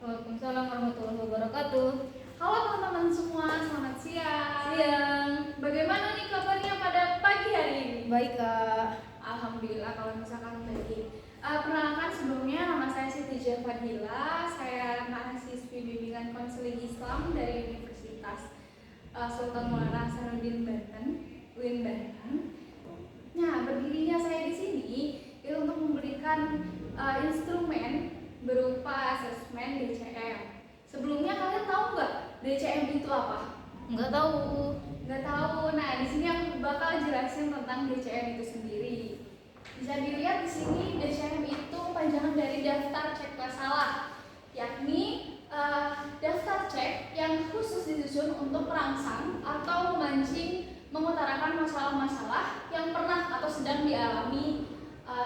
Waalaikumsalam warahmatullahi wabarakatuh. Halo teman-teman semua, selamat siang. Siang. Bagaimana nih kabarnya pada pagi hari ini? Baik Kak. Alhamdulillah kalau misalkan baik. Perkenalkan sebelumnya nama saya Siti Fadila. Saya mahasiswi bimbingan konseling Islam dari Universitas Sultan Maulana Hasanuddin Banten, UIN Banten. Nah, berdirinya saya di sini itu untuk memberikan instrumen berupa asesmen DCM. Sebelumnya kalian tahu nggak DCM itu apa? Nggak tahu. Nggak tahu. Nah, di sini aku bakal jelasin tentang DCM itu sendiri. Bisa dilihat di sini DCM itu panjangan dari daftar cek masalah, yakni daftar cek yang khusus disusun untuk merangsang atau memancing mengutarakan masalah-masalah yang pernah atau sedang dialami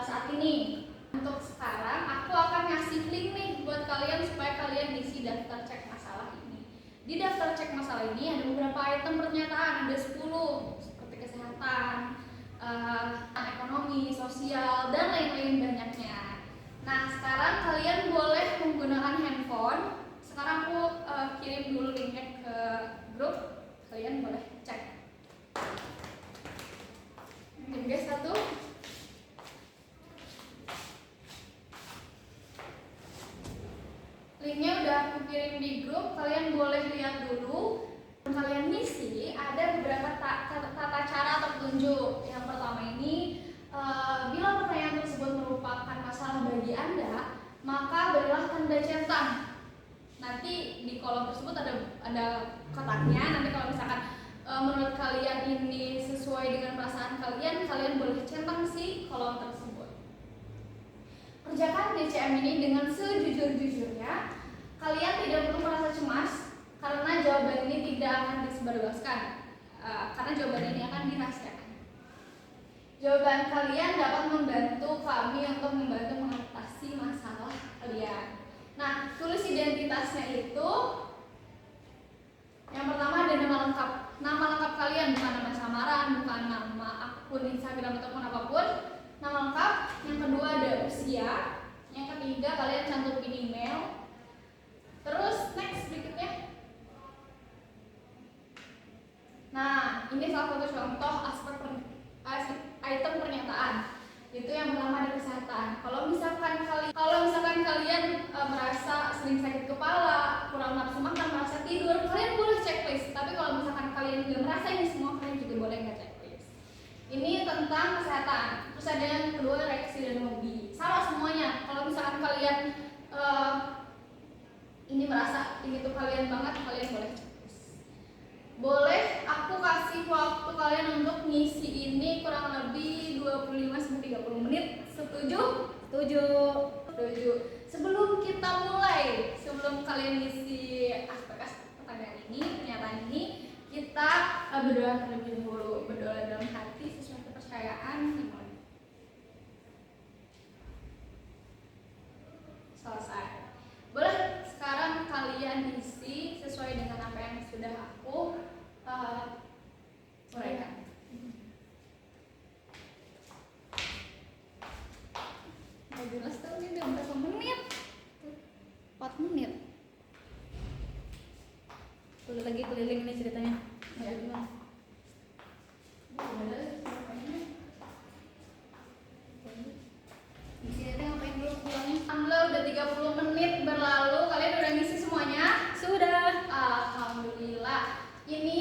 saat ini. Untuk sekarang aku akan ngasih link nih buat kalian supaya kalian isi daftar cek masalah ini. Di daftar cek masalah ini ada beberapa item pernyataan, ada 10 seperti kesehatan, ekonomi, sosial, dan lain-lain banyaknya. Nah, sekarang kalian boleh menggunakan handphone. Sekarang aku kirim dulu linknya ke grup, kalian boleh cek. Ini guys, satu. Linknya udah aku kirim di grup, kalian boleh lihat dulu. Kalian ngisi, ada beberapa tata cara atau petunjuk. Yang pertama ini, bila pertanyaan tersebut merupakan masalah bagi Anda, maka berilah tanda centang. Nanti di kolom tersebut ada kotaknya. Nanti kalau misalkan menurut kalian ini sesuai dengan perasaan kalian, kalian boleh centang si kolom tersebut. Kerjakan DCM ini dengan sejujur-jujurnya. Kalian tidak perlu merasa cemas karena jawaban ini tidak akan disebarluaskan, karena jawaban ini akan dirahasiakan. Jawaban kalian dapat membantu kami untuk membantu mengatasi masalah kalian. Nah, tulis identitasnya itu yang pertama ada nama lengkap. Nama lengkap kalian, bukan nama samaran, bukan nama akun Instagram ataupun apapun. Nama lengkap. Yang kedua ada usia. Yang ketiga kalian cantumin email. Terus next berikutnya. Nah, ini salah satu contoh item pernyataan. Itu yang pertama ada kesehatan. Kalau misalkan kalian merasa sering sakit kepala, kurang nafsu makan, merasa tidur, kalian boleh checklist. Tapi kalau misalkan kalian tidak merasa ini semua, kalian juga boleh nggak checklist. Ini tentang kesehatan. Terus ada yang kedua reaksi dan hobi. Sama semuanya. Kalau misalkan kalian ini merasa ini tuh kalian banget, kalian boleh checklist. Boleh aku kasih waktu kalian untuk ngisi ini kurang lebih 25-30 menit. Setuju? Setuju. Setuju. Sebelum kalian ngisi pertanyaan ini, pernyataan ini, kita berdoa terlebih dahulu. Berdoa dalam hati sesuai kepercayaan. Selesai. Boleh sekarang kalian isi sesuai dengan apa yang sudah aku uraikan. Nggak jelas tuh ini udah berapa menit? 4 menit. Udah lagi keliling nih ceritanya. Ya. Gimana? Isi aja ngapain dulu pulangnya? Alhamdulillah udah 30 menit berlalu. Kalian udah ngisi semuanya? Sudah. Alhamdulillah. Ini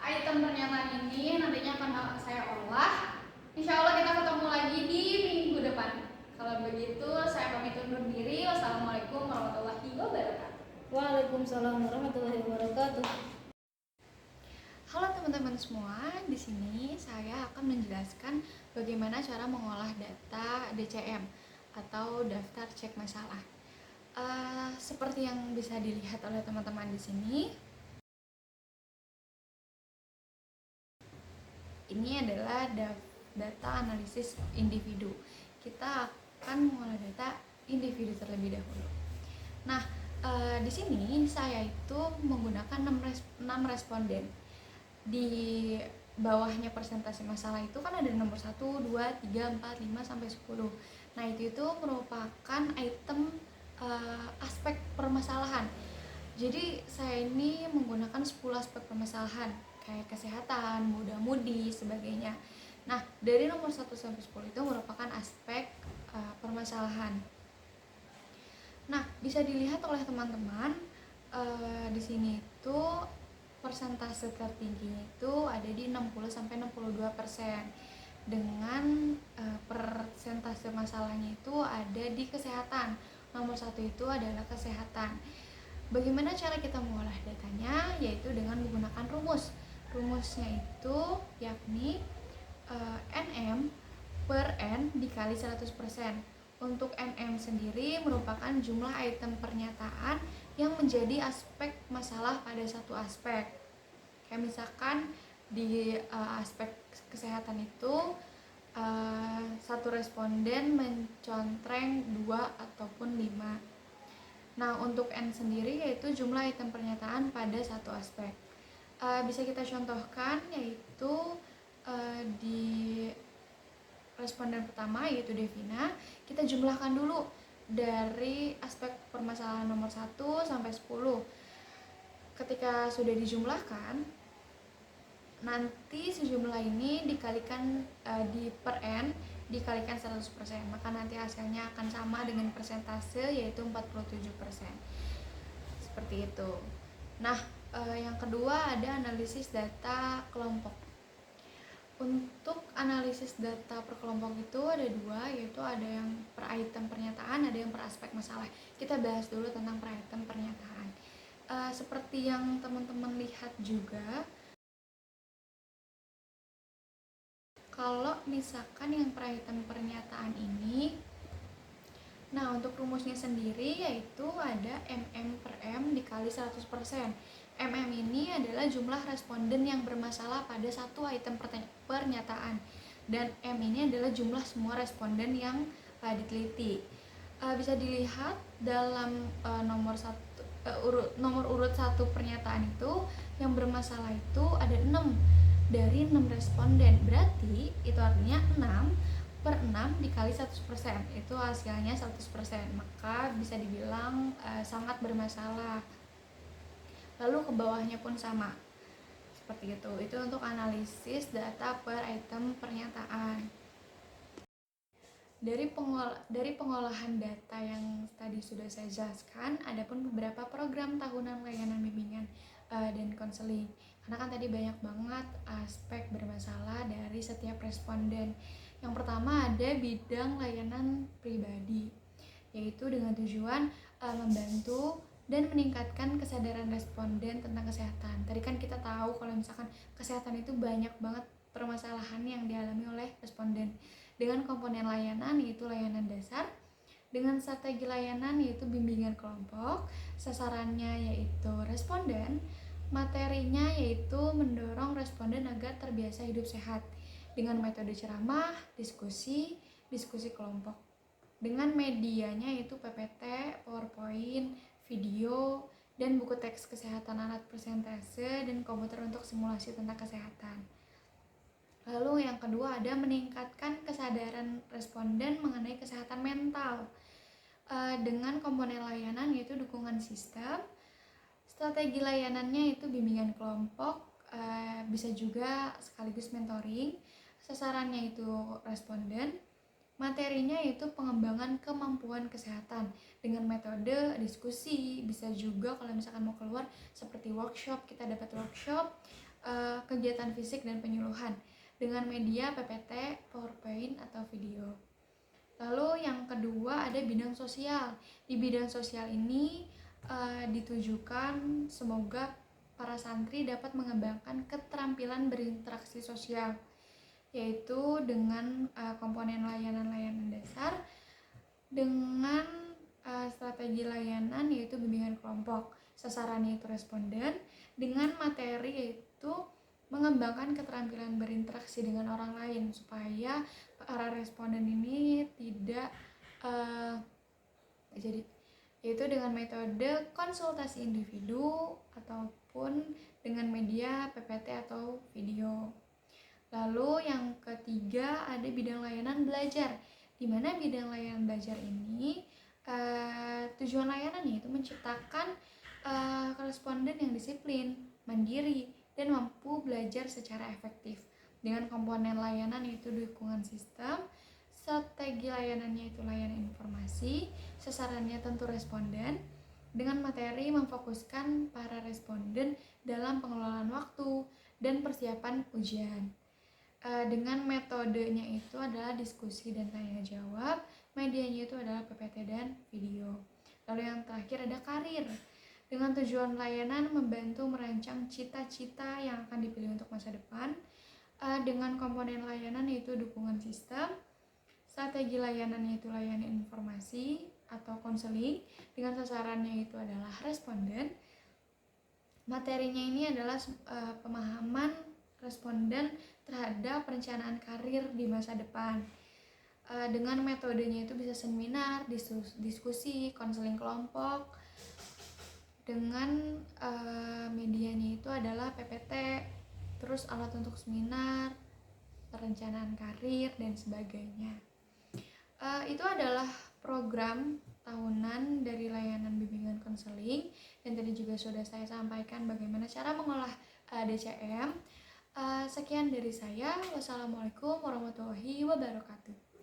item pernyataan ini nantinya akan saya olah. Insya Allah kita ketemu lagi di minggu depan. Kalau begitu saya pamit undur diri. Wassalamualaikum warahmatullahi wabarakatuh. Waalaikumsalam warahmatullahi wabarakatuh. Halo teman-teman semua, di sini saya akan menjelaskan bagaimana cara mengolah data DCM atau daftar cek masalah. Seperti yang bisa dilihat oleh teman-teman di sini, ini adalah data analisis individu. Kita akan mengolah data individu terlebih dahulu. Nah, di sini saya itu menggunakan 6 responden. Di bawahnya persentase masalah itu kan ada nomor 1, 2, 3, 4, 5 sampai 10. Nah, itu merupakan item aspek permasalahan. Jadi saya ini menggunakan 10 aspek permasalahan kayak kesehatan, muda-mudi, sebagainya. Nah, dari nomor 1 sampai 10 itu merupakan aspek permasalahan. Nah, bisa dilihat oleh teman-teman di sini itu persentase tertingginya itu ada di 60 sampai 62%. Dengan persentase masalahnya itu ada di kesehatan. Nomor 1 itu adalah kesehatan. Bagaimana cara kita mengolah datanya? Yaitu dengan menggunakan rumus. Rumusnya itu yakni NM per N dikali 100%. Untuk NM sendiri merupakan jumlah item pernyataan yang menjadi aspek masalah pada satu aspek. Kayak misalkan di aspek kesehatan itu satu responden mencontreng 2 ataupun 5. Nah, untuk N sendiri yaitu jumlah item pernyataan pada satu aspek. Bisa kita contohkan yaitu di responden pertama yaitu Devina, kita jumlahkan dulu dari aspek permasalahan nomor 1 sampai 10. Ketika sudah dijumlahkan, nanti sejumlah ini dikalikan di per N dikalikan 100%, maka nanti hasilnya akan sama dengan persentase yaitu 47%. Seperti itu. Nah, yang kedua ada analisis data kelompok. Untuk analisis data per kelompok itu ada 2, yaitu ada yang per item pernyataan, ada yang per aspek masalah. Kita bahas dulu tentang per item pernyataan. Seperti yang teman-teman lihat juga, kalau misalkan yang per item pernyataan ini, nah untuk rumusnya sendiri yaitu ada MM per M dikali 100%. MM ini adalah jumlah responden yang bermasalah pada satu item pernyataan, dan M ini adalah jumlah semua responden yang diteliti. Bisa dilihat dalam nomor urut 1 pernyataan itu yang bermasalah itu ada 6 dari 6 responden. Berarti itu artinya 6 per 6 dikali 100%, itu hasilnya 100%, maka bisa dibilang sangat bermasalah. Lalu ke bawahnya pun sama seperti itu. Itu untuk analisis data per item pernyataan. Dari pengolahan data yang tadi sudah saya jelaskan, ada pun beberapa program tahunan layanan bimbingan dan konseling. Karena kan tadi banyak banget aspek bermasalah dari setiap responden. Yang pertama ada bidang layanan pribadi, yaitu dengan tujuan membantu dan meningkatkan kesadaran responden tentang kesehatan. Tadi kan kita tahu kalau misalkan kesehatan itu banyak banget permasalahan yang dialami oleh responden. Dengan komponen layanan yaitu layanan dasar, dengan strategi layanan yaitu bimbingan kelompok, sasarannya yaitu responden, materinya yaitu mendorong responden agar terbiasa hidup sehat dengan metode ceramah, diskusi kelompok. Dengan medianya yaitu PPT, PowerPoint, video, dan buku teks kesehatan alat persentase, dan komputer untuk simulasi tentang kesehatan. Lalu yang kedua ada meningkatkan kesadaran responden mengenai kesehatan mental dengan komponen layanan yaitu dukungan sistem, strategi layanannya itu bimbingan kelompok, bisa juga sekaligus mentoring, sasarannya itu responden, materinya yaitu pengembangan kemampuan kesehatan dengan metode diskusi, bisa juga kalau misalkan mau keluar seperti workshop, kita dapat workshop, kegiatan fisik dan penyuluhan dengan media PPT, PowerPoint atau video. Lalu yang kedua ada bidang sosial. Di bidang sosial ini ditujukan semoga para santri dapat mengembangkan keterampilan berinteraksi sosial, yaitu dengan komponen layanan dasar, dengan strategi layanan yaitu bimbingan kelompok, sasarannya itu responden, dengan materi yaitu mengembangkan keterampilan berinteraksi dengan orang lain supaya para responden ini tidak yaitu dengan metode konsultasi individu ataupun dengan media PPT atau video. Lalu yang ketiga ada bidang layanan belajar, di mana bidang layanan belajar ini Tujuan layanan yaitu menciptakan koresponden yang disiplin, mandiri, dan mampu belajar secara efektif. Dengan komponen layanan yaitu dukungan sistem, strategi layanannya itu layanan informasi, sasarannya tentu responden, dengan materi memfokuskan para responden dalam pengelolaan waktu dan persiapan ujian. Dengan metodenya itu adalah diskusi dan tanya jawab, medianya itu adalah PPT dan video. Lalu yang terakhir ada karir. Dengan tujuan layanan membantu merancang cita-cita yang akan dipilih untuk masa depan. Dengan komponen layanan yaitu dukungan sistem, strategi layanan yaitu layanan informasi atau konseling, dengan sasarannya itu adalah responden. Materinya ini adalah pemahaman responden terhadap perencanaan karir di masa depan. Dengan metodenya itu bisa seminar, diskusi, konseling kelompok. Dengan medianya itu adalah PPT, terus alat untuk seminar, perencanaan karir, dan sebagainya. Itu adalah program tahunan dari layanan bimbingan konseling, dan tadi juga sudah saya sampaikan bagaimana cara mengolah DCM. Sekian dari saya. Wassalamualaikum warahmatullahi wabarakatuh.